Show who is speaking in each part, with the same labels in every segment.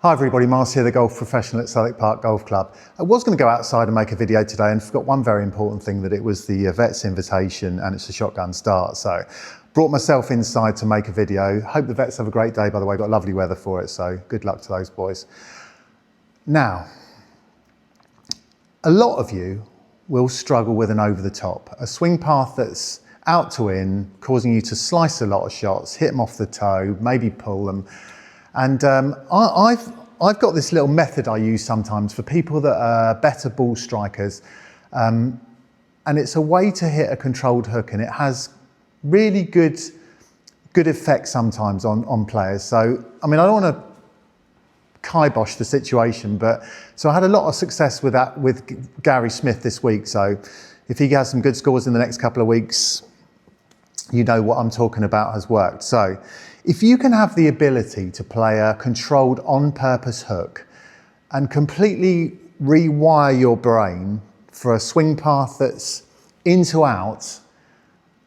Speaker 1: Hi everybody, Mars here, the golf professional at Southwick Park Golf Club. I was going to go outside and make a video today and forgot one very important thing, that it was the Vets invitation and it's a shotgun start. So brought myself inside to make a video. Hope the Vets have a great day, by the way, got lovely weather for it, so good luck to those boys. Now, a lot of you will struggle with an over the top, a swing path that's out to in, causing you to slice a lot of shots, hit them off the toe, maybe pull them. And I've got this little method I use sometimes for people that are better ball strikers. And it's a way to hit a controlled hook, and it has really good effect sometimes on players. So, I mean, I don't want to kibosh the situation, but so I had a lot of success with that with Gary Smith this week. So if he has some good scores in the next couple of weeks, you know what I'm talking about has worked. So if you can have the ability to play a controlled on-purpose hook and completely rewire your brain for a swing path that's in to out,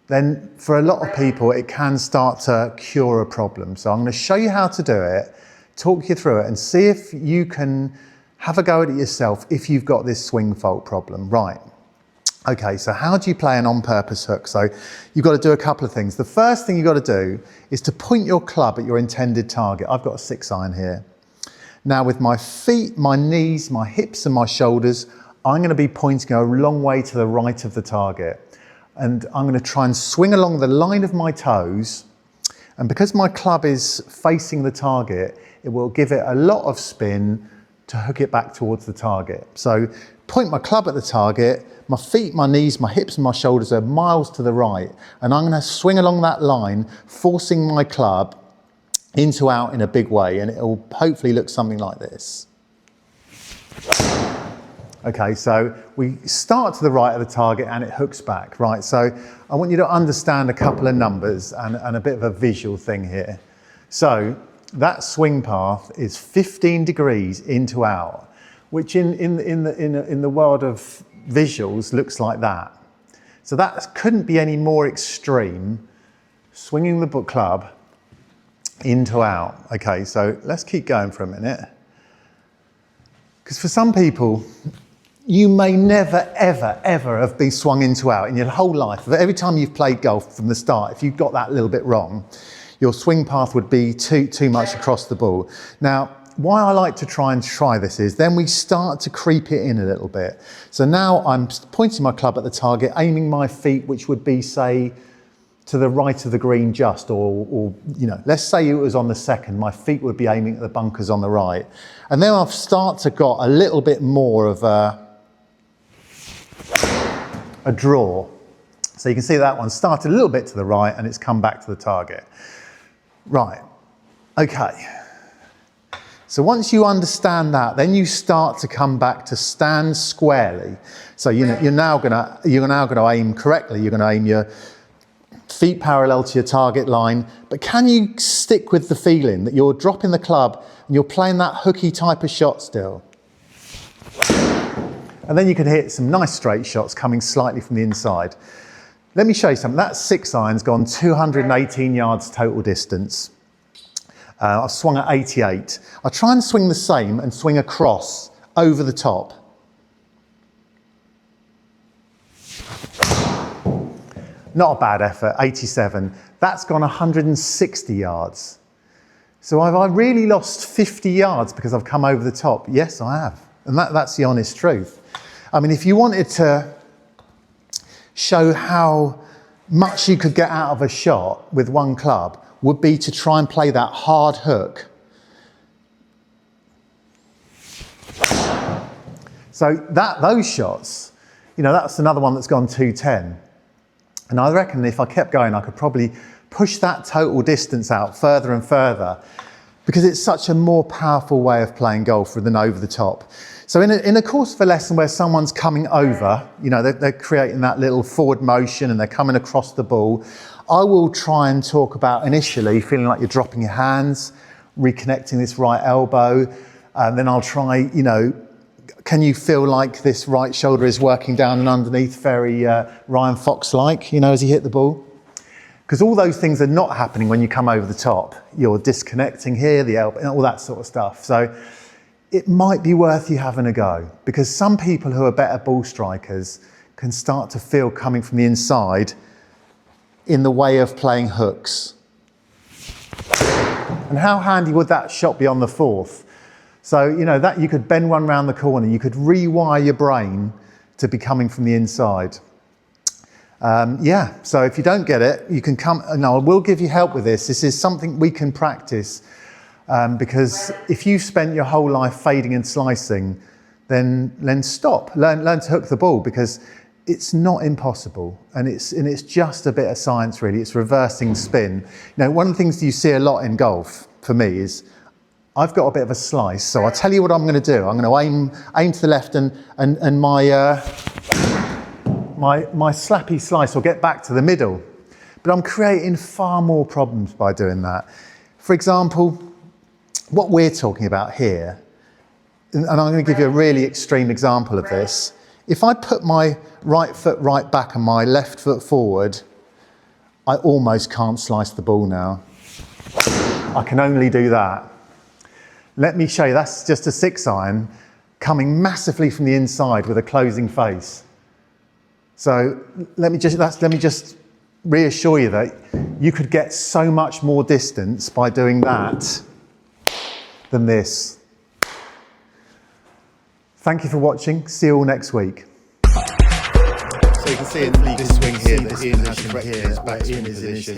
Speaker 1: then for a lot of people it can start to cure a problem. So I'm going to show you how to do it, talk you through it, and see if you can have a go at it yourself if you've got this swing fault problem. Right. Okay, so how do you play an on-purpose hook? So you've got to do a couple of things. The first thing you've got to do is to point your club at your intended target. I've got a 6-iron here. Now with my feet, my knees, my hips and my shoulders, I'm going to be pointing a long way to the right of the target. And I'm going to try and swing along the line of my toes. And because my club is facing the target, it will give it a lot of spin to hook it back towards the target. So point my club at the target, my feet, my knees, my hips and my shoulders are miles to the right, and I'm going to swing along that line, forcing my club into out in a big way, and it will hopefully look something like this. Okay, so we start to the right of the target and it hooks back, right? So I want you to understand a couple of numbers and a bit of a visual thing here. So that swing path is 15 degrees into out, which in the world of visuals looks like that. So that couldn't be any more extreme, swinging the club into out. Okay, so let's keep going for a minute. Because for some people, you may never, ever, ever have been swung into out in your whole life. Every time you've played golf from the start, if you got that little bit wrong, your swing path would be too much across the ball. Now, why I like to try this is then we start to creep it in a little bit. So now I'm pointing my club at the target, aiming my feet, which would be, say, to the right of the green just, or you know, let's say it was on the second, my feet would be aiming at the bunkers on the right. And then I've started to got a little bit more of a draw. So you can see that one started a little bit to the right and it's come back to the target. Right, okay. So once you understand that, then you start to come back to stand squarely. So you're now gonna aim correctly. You're gonna aim your feet parallel to your target line, but can you stick with the feeling that you're dropping the club and you're playing that hooky type of shot still? And then you can hit some nice straight shots coming slightly from the inside. Let me show you something. That 6-iron's gone 218 yards total distance. I've swung at 88. I'll try and swing the same and swing across over the top. Not a bad effort, 87. That's gone 160 yards. So have I really lost 50 yards because I've come over the top? Yes, I have. And that's the honest truth. I mean, if you wanted to show how much you could get out of a shot with one club, would be to try and play that hard hook. So those shots, you know, that's another one that's gone 210. And I reckon if I kept going, I could probably push that total distance out further and further, because it's such a more powerful way of playing golf than over the top. So in a course of a lesson where someone's coming over, you know, they're creating that little forward motion and they're coming across the ball, I will try and talk about initially feeling like you're dropping your hands, reconnecting this right elbow, and then I'll try, you know, can you feel like this right shoulder is working down and underneath, very Ryan Fox-like, you know, as he hit the ball? Because all those things are not happening when you come over the top. You're disconnecting here, the elbow, and all that sort of stuff. So it might be worth you having a go, because some people who are better ball strikers can start to feel coming from the inside in the way of playing hooks. And how handy would that shot be on the fourth? So, you know, that you could bend one round the corner, you could rewire your brain to be coming from the inside. So if you don't get it, you can come, and I will give you help with this. This is something we can practice, because if you've spent your whole life fading and slicing, then stop, learn to hook the ball, because it's not impossible, and it's just a bit of science really. It's reversing spin. You know, one of the things you see a lot in golf for me is I've got a bit of a slice, so I'll tell you what I'm going to do. I'm going to aim to the left, and my slappy slice will get back to the middle. But I'm creating far more problems by doing that. For example, what we're talking about here, and I'm going to give you a really extreme example of this. If I put my right foot right back and my left foot forward, I almost can't slice the ball now. I can only do that. Let me show you, that's just a 6-iron coming massively from the inside with a closing face. So let me just reassure you that you could get so much more distance by doing that than this. Thank you for watching. See you all next week.
Speaker 2: So you can see in this swing here that Ian has corrected his backswing position.